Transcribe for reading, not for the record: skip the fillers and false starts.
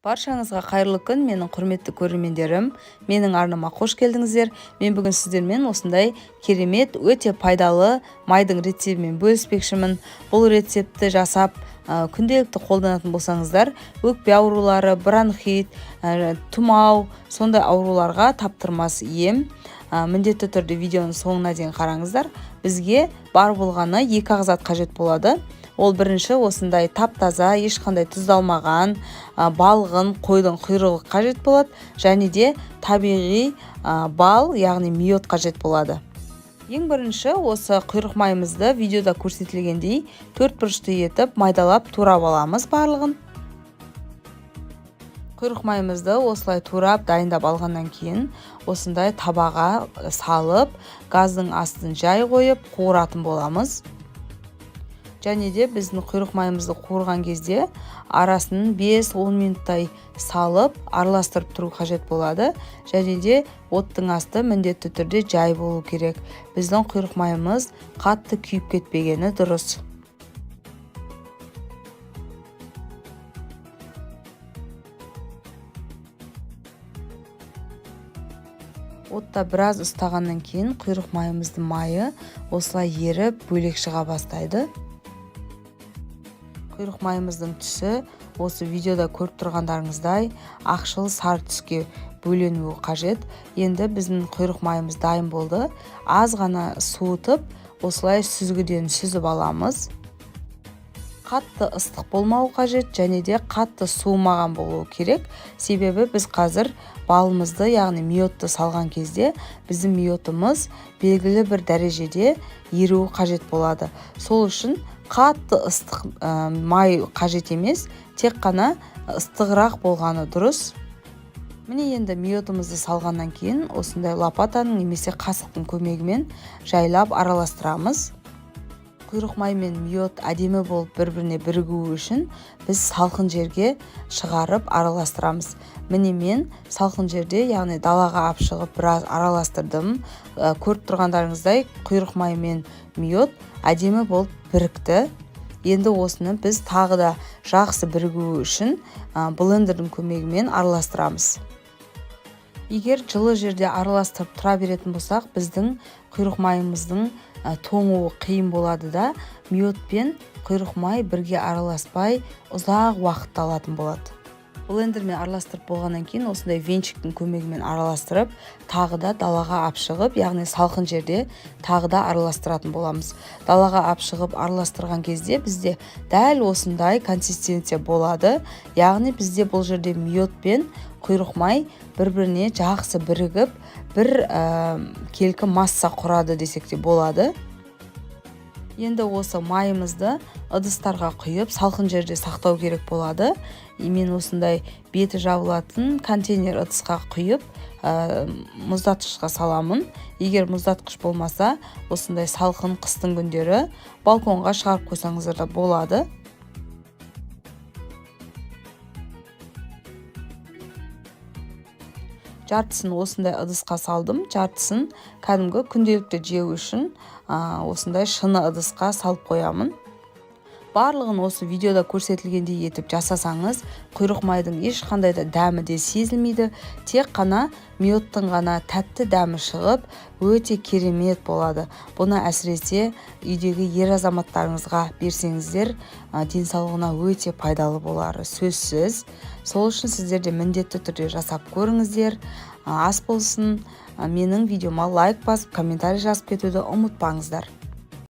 Баршаңызға қайырлы күн, менің құрметті көрермендерім. Менің арнама қош келдіңіздер. Мен бүгін сіздермен осындай керемет, өте пайдалы майдың рецептімен бөліспекшімін. Бұл рецепті жасап, күнделікті қолданатын болсаңыздар, өкпе аурулары, бронхит, тұмау, сондай ауруларға таптырмас ем. Міндетті түрде видеоның соңына дейін қараңыздар. Бізге бар болғаны 2 ағзат қажет болады. Ол бірінші осындай тап-таза, ешқандай тұздалмаған балғын қойдың құйрығы қажет болады, және де табиғи бал, яғни миот қажет болады. Ең бірінші осы құйрық майымызды видеода көрсетілгендей 4 бұрышты етіп майдалап турап аламыз барлығын. Құйрық майымызды осылай турап дайындап алғаннан кейін осындай табаға салып, газдың астын жай қойып қуыратын боламыз. Және де біздің құйрық майымызды қуырған кезде арасын 5-10 минуттай салып, араластырып тұру қажет болады. Және де оттың асты міндетті түрде жай болу керек. Біздің құйрық майымыз қатты күйіп кетпегені дұрыс. Отта біраз ұстағаннан кейін құйрық майымыздың майы осылай еріп бөлек шыға бастайды. Құйрық майымыздың түсі осы видеода көріп тұрғандарыңыздай ақшыл сары түске бөленуі қажет. Енді біздің құйрық майымыз дайын болды. Аз ғана суытып, осылай сүзгіден сүзіп аламыз. Қатты ыстық болмауы қажет, және де қатты суымаған болуы керек. Себебі біз қазір балымызды, яғни миотты салған кезде біздің миотымыз белгілі бір дәрежеде еруі қажет болады. Сол үшін қатты ыстық май қажет емес, тек қана ыстығырақ болғаны дұрыс. Міне енді миотымызды салғаннан кейін осындай лопатаның немесе қасықтың көмегімен жайлап араластырамыз. Құйрық май мен миот әдемі болып бір-біріне бірігуі үшін біз салқын жерге шығарып араластырамыз. Міне мен салқын жерде, яғни далаға алып шығып біраз араластырдым. Көріп тұрғандарыңыздай құйрық май мен миот әдемі болып бірікті. Енді осыны біз тағы да жақсы бірігуі үшін блендердің көмегімен араластырамыз. Егер жылы жерде араластырып тұра беретін болсақ, біздің құйрық майымыздың тоңуы қиын болады да, миот пен құйрық май бірге араласпай ұзақ уақыт алатын болады. Блендермен араластырып болғаннан кейін осындай венчиктің көмегімен араластырып, тағы да далаға алып шығып, яғни салқын жерде тағы да араластыратын боламыз. Далаға алып шығып араластырған кезде бізде дәл осындай консистенция болады. Яғни бізде бұл жерде миот пен құйрық май бір-біріне жақсы бірігіп, бір келкі масса құрады десек те болады. Енді осы майымызды ыдыстарға құйып, салқын жерде сақтау керек болады. Мен осындай беті жабылатын контейнер ыдысқа құйып, мұздатқышқа саламын. Егер мұздатқыш болмаса, осындай салқын қыстың күндері балконға шығарып қойсаңыздар да болады. Жартысын осындай ыдысқа салдым, жартысын кәдімгі күнделікті жеу үшін осындай шыны ыдысқа салып қоямын. Барлығын осы видеода көрсетілгендей етіп жасасаңыз, құйрық майдың ешқандай да дәмі де сезілмейді, тек қана миоттың ғана тәтті дәмі шығып, өте керемет болады. Бұны әсіресе үйдегі ер азаматтарыңызға берсеңіздер, денсаулығына өте пайдалы болары сөзсіз. Сол үшін сіздер де міндетті түрде жасап көріңіздер. Ас болсын. Менің видеома лайк басып, комментарий жазып кетуді ұмытпаңыздар.